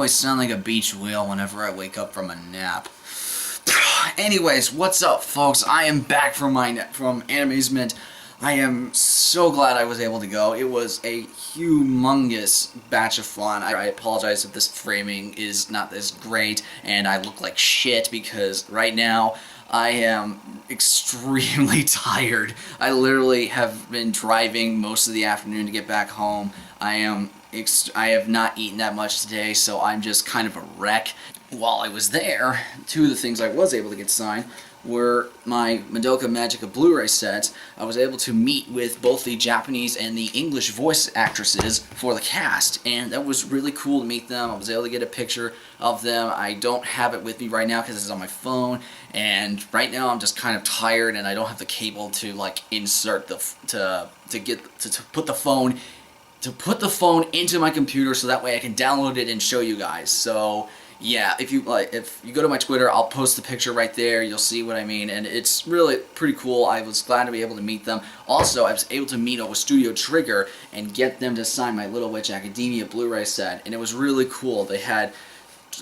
always sound like a beach whale whenever I wake up from a nap. Anyways, what's up, folks? I am back from Animazment. I am so glad I was able to go. It was a humongous batch of fun. I apologize if this framing is not as great and I look like shit because right now I am extremely tired. I literally have been driving most of the afternoon to get back home. I have not eaten that much today, so I'm just kind of a wreck. While I was there, two of the things I was able to get signed were my Madoka Magica Blu-ray set. I was able to meet with both the Japanese and the English voice actresses for the cast, and that was really cool to meet them. I was able to get a picture of them. I don't have it with me right now because it's on my phone, and right now I'm just kind of tired and I don't have the cable to like insert the to put the phone into my computer so that way I can download it and show you guys. So yeah, if you go to my Twitter, I'll post the picture right there. You'll see what I mean, and it's really pretty cool. I was glad to be able to meet them. Also, I was able to meet up with Studio Trigger and get them to sign my Little Witch Academia Blu-ray set, and it was really cool. They had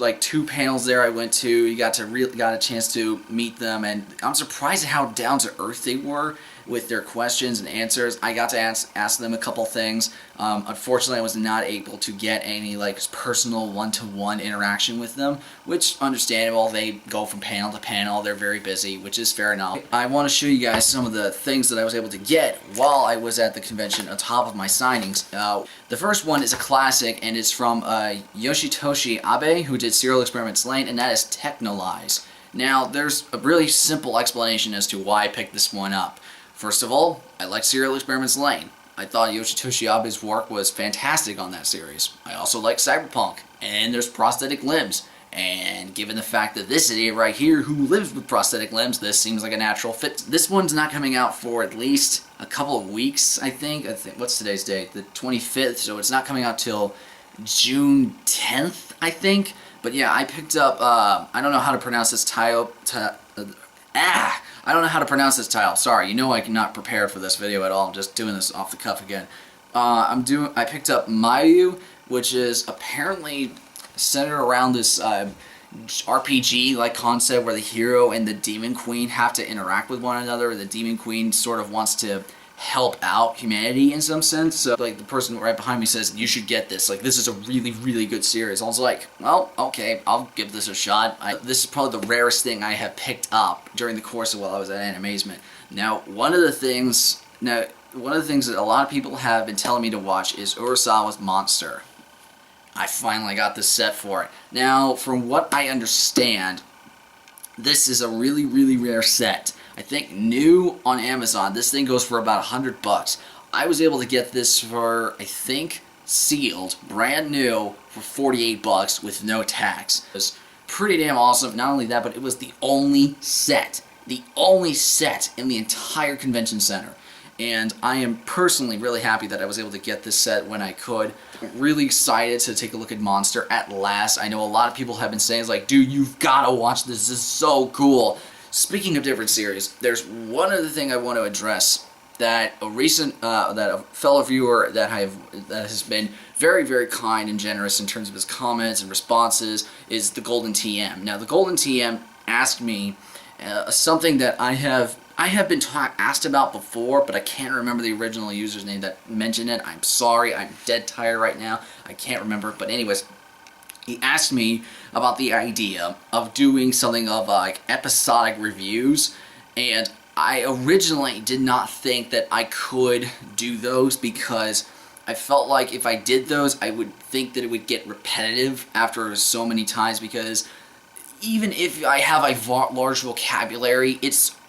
like 2 panels there I went to. You got a chance to meet them, and I'm surprised at how down to earth they were with their questions and answers. I got to ask them a couple things. Unfortunately, I was not able to get any like personal one-to-one interaction with them, which understandable. They go from panel to panel. They're very busy, which is fair enough. I want to show you guys some of the things that I was able to get while I was at the convention on top of my signings. The first one is a classic, and it's from Yoshitoshi Abe, who did Serial Experiments Lain, and that is Technolize. Now, there's a really simple explanation as to why I picked this one up. First of all, I like Serial Experiments Lain. I thought Yoshitoshi Abe's work was fantastic on that series. I also like Cyberpunk, and there's prosthetic limbs. And given the fact that this idiot right here who lives with prosthetic limbs, this seems like a natural fit. This one's not coming out for at least a couple of weeks, I think. What's today's date? The 25th, so it's not coming out till June 10th, I think. But yeah, I picked up, I don't know how to pronounce this title. I don't know how to pronounce this title. Sorry, you know I'm not prepared for this video at all. I'm just doing this off the cuff again. I picked up Mayu, which is apparently centered around this RPG-like concept where the hero and the Demon Queen have to interact with one another. The Demon Queen sort of wants to help out humanity in some sense. So like the person right behind me says, you should get this. Like, this is a really, really good series. I was like, well, okay, I'll give this a shot. This is probably the rarest thing I have picked up during the course of while I was at Animazement. Now, one of the things that a lot of people have been telling me to watch is Urasawa's Monster. I finally got this set for it. Now, from what I understand, this is a really, really rare set. I think new on Amazon, this thing goes for about $100. I was able to get this for, I think, sealed, brand new, for $48 with no tax. It was pretty damn awesome. Not only that, but it was the only set in the entire convention center. And I am personally really happy that I was able to get this set when I could. I'm really excited to take a look at Monster at last. I know a lot of people have been saying, it's like, dude, you've got to watch this. This is so cool. Speaking of different series, there's one other thing I want to address that a fellow viewer that has been very, very kind and generous in terms of his comments and responses is the Golden TM. Now, the Golden TM asked me something that I have been asked about before, but I can't remember the original user's name that mentioned it. I'm sorry, I'm dead tired right now. I can't remember, but anyways, he asked me about the idea of doing something of like episodic reviews, and I originally did not think that I could do those because I felt like if I did those, I would think that it would get repetitive after so many times, because even if I have a large vocabulary,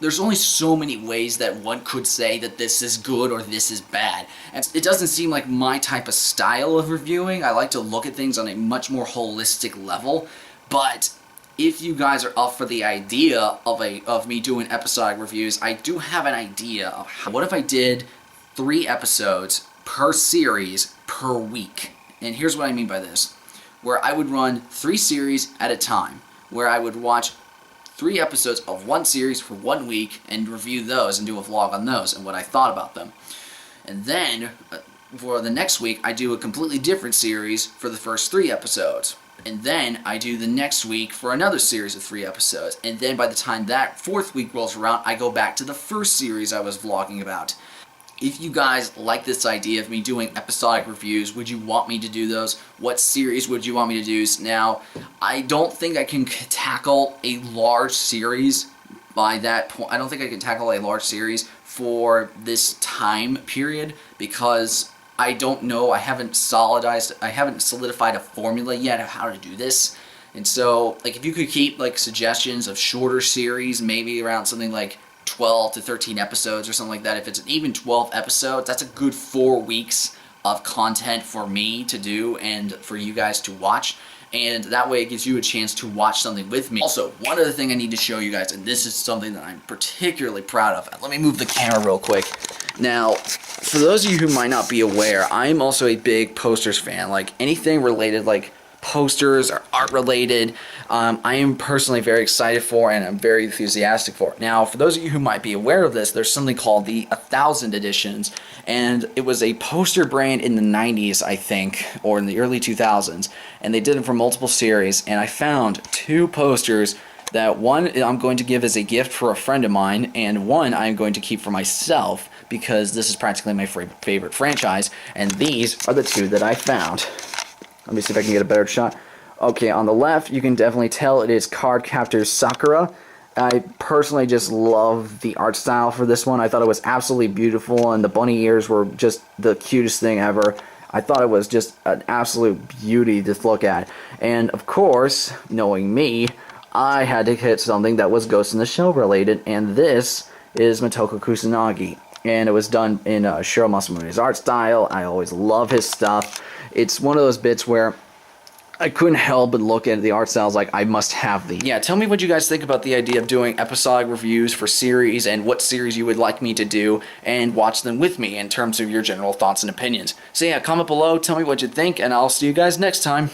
there's only so many ways that one could say that this is good or this is bad. And it doesn't seem like my type of style of reviewing. I like to look at things on a much more holistic level. But if you guys are up for the idea of me doing episodic reviews, I do have an idea of what if I did 3 episodes per series per week. And here's what I mean by this. Where I would run 3 series at a time, where I would watch 3 episodes of one series for 1 week and review those and do a vlog on those and what I thought about them. And then, for the next week, I do a completely different series for the first 3 episodes. And then I do the next week for another series of 3 episodes. And then by the time that 4th week rolls around, I go back to the first series I was vlogging about. If you guys like this idea of me doing episodic reviews, would you want me to do those? What series would you want me to do? Now, I don't think I can tackle a large series by that point. I don't think I can tackle a large series for this time period because I don't know. I haven't solidified a formula yet of how to do this. And so, like, if you could keep like suggestions of shorter series, maybe around something like 12 to 13 episodes or something like that. If it's an even 12 episodes, that's a good 4 weeks of content for me to do and for you guys to watch. And that way it gives you a chance to watch something with me. Also, one other thing I need to show you guys, and this is something that I'm particularly proud of. Let me move the camera real quick. Now, for those of you who might not be aware, I'm also a big posters fan. Like anything related, like posters or art related, I am personally very excited for and I'm very enthusiastic for. Now, for those of you who might be aware of this, there's something called the 1000 editions, and it was a poster brand in the 90s, I think, or in the early 2000s, and they did it for multiple series, and I found 2 posters that one I'm going to give as a gift for a friend of mine, and one I'm going to keep for myself because this is practically my favorite franchise, and these are the 2 that I found. Let me see if I can get a better shot. Okay, on the left, you can definitely tell it is Cardcaptor Sakura. I personally just love the art style for this one. I thought it was absolutely beautiful, and the bunny ears were just the cutest thing ever. I thought it was just an absolute beauty to look at. And, of course, knowing me, I had to hit something that was Ghost in the Shell related, and this is Motoko Kusanagi. And it was done in Shiro Masamune's art style. I always love his stuff. It's one of those bits where I couldn't help but look at the art styles like I must have these. Yeah, tell me what you guys think about the idea of doing episodic reviews for series and what series you would like me to do and watch them with me in terms of your general thoughts and opinions. So yeah, comment below, tell me what you think, and I'll see you guys next time.